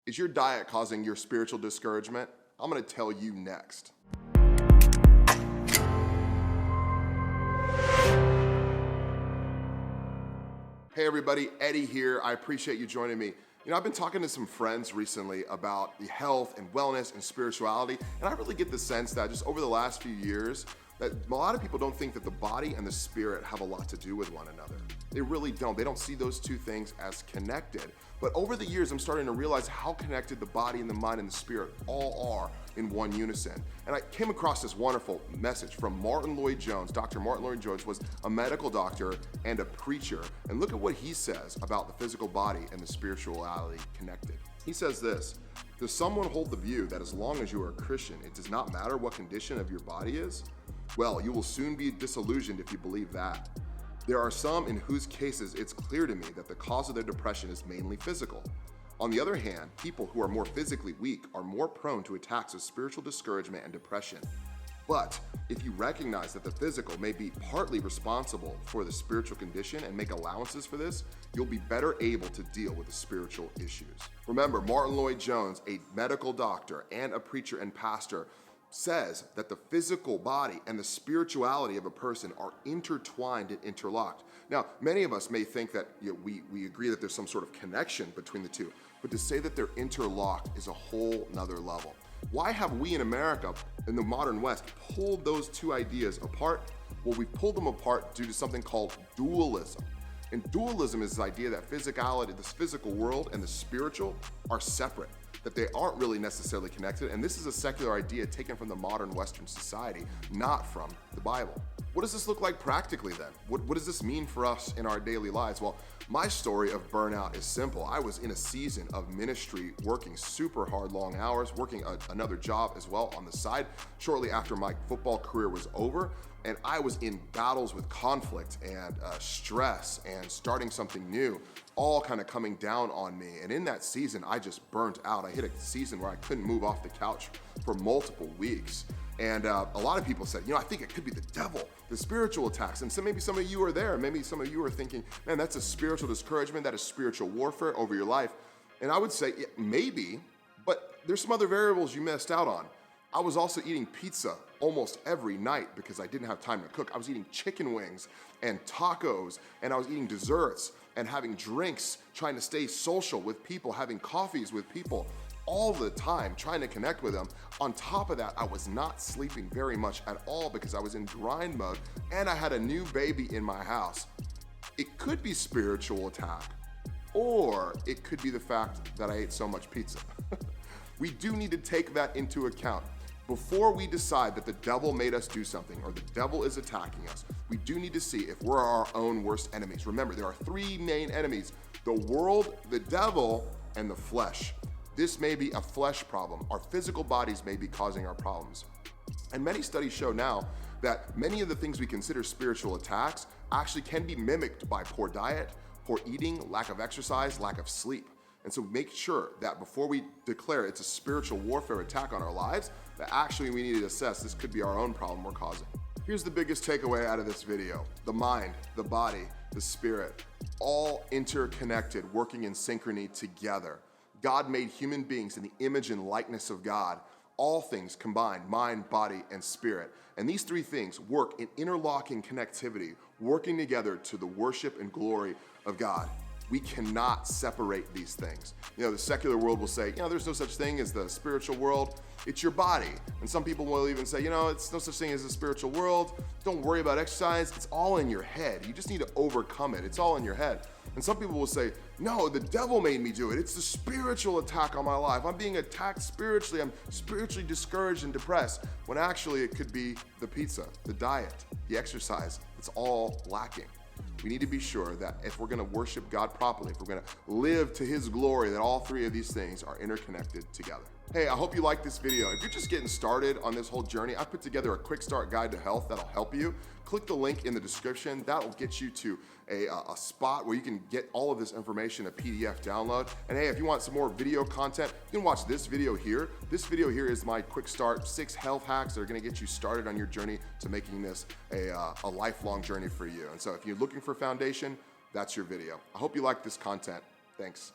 Is your diet causing your spiritual discouragement? I'm going to tell you next. Hey everybody, Eddie here. I appreciate you joining me. I've been talking to some friends recently about the health and wellness and spirituality, and I really get the sense that just over the last few years, that a lot of people don't think that the body and the spirit have a lot to do with one another. They really don't. They don't see those two things as connected. But over the years, I'm starting to realize how connected the body and the mind and the spirit all are in one unison. And I came across this wonderful message from Martin Lloyd-Jones. Dr. Martin Lloyd-Jones was a medical doctor and a preacher. And look at what he says about the physical body and the spirituality connected. He says this: does someone hold the view that as long as you are a Christian, it does not matter what condition of your body is? Well, you will soon be disillusioned if you believe that. There are some in whose cases it's clear to me that the cause of their depression is mainly physical. On the other hand, people who are more physically weak are more prone to attacks of spiritual discouragement and depression. But if you recognize that the physical may be partly responsible for the spiritual condition and make allowances for this, you'll be better able to deal with the spiritual issues. Remember, Martin Lloyd-Jones, a medical doctor and a preacher and pastor, says that the physical body and the spirituality of a person are intertwined and interlocked. Now, many of us may think that we agree that there's some sort of connection between the two, but to say that they're interlocked is a whole nother level. Why have we in America, in the modern West, pulled those two ideas apart? Well, we've pulled them apart due to something called dualism. And dualism is this idea that physicality, this physical world, and the spiritual are separate, that they aren't really necessarily connected. And this is a secular idea taken from the modern Western society, not from the Bible. What does this look like practically then? What does this mean for us in our daily lives? Well, my story of burnout is simple. I was in a season of ministry, working super hard, long hours, working another job as well on the side shortly after my football career was over. And I was in battles with conflict and stress and starting something new, all kind of coming down on me. And in that season, I just burnt out. I hit a season where I couldn't move off the couch for multiple weeks. And a lot of people said, I think it could be the devil, the spiritual attacks. And so maybe some of you are there. Maybe some of you are thinking, man, that's a spiritual discouragement. That is spiritual warfare over your life. And I would say, maybe, but there's some other variables you missed out on. I was also eating pizza almost every night because I didn't have time to cook. I was eating chicken wings and tacos, and I was eating desserts and having drinks, trying to stay social with people, having coffees with people all the time, trying to connect with them. On top of that, I was not sleeping very much at all because I was in grind mode, and I had a new baby in my house. It could be spiritual attack, or it could be the fact that I ate so much pizza. We do need to take that into account. Before we decide that the devil made us do something or the devil is attacking us, we do need to see if we're our own worst enemies. Remember, there are three main enemies: the world, the devil, and the flesh. This may be a flesh problem. Our physical bodies may be causing our problems. And many studies show now that many of the things we consider spiritual attacks actually can be mimicked by poor diet, poor eating, lack of exercise, lack of sleep. And so make sure that before we declare it's a spiritual warfare attack on our lives, that actually we need to assess this could be our own problem we're causing. Here's the biggest takeaway out of this video: the mind, the body, the spirit, all interconnected, working in synchrony together. God made human beings in the image and likeness of God. All things combined: mind, body, and spirit. And these three things work in interlocking connectivity, working together to the worship and glory of God. We cannot separate these things. The secular world will say, there's no such thing as the spiritual world. It's your body. And some people will even say, it's no such thing as a spiritual world. Don't worry about exercise. It's all in your head. You just need to overcome it. It's all in your head. And some people will say, no, the devil made me do it. It's the spiritual attack on my life. I'm being attacked spiritually. I'm spiritually discouraged and depressed. When actually it could be the pizza, the diet, the exercise. It's all lacking. We need to be sure that if we're going to worship God properly, if we're going to live to His glory, that all three of these things are interconnected together. Hey, I hope you liked this video. If you're just getting started on this whole journey, I put together a quick start guide to health that'll help you. Click the link in the description. That'll get you to a spot where you can get all of this information, a PDF download. And hey, if you want some more video content, you can watch this video here. This video here is my quick start 6 health hacks that are going to get you started on your journey to making this a lifelong journey for you. And so if you're looking for foundation, that's your video. I hope you like this content. Thanks.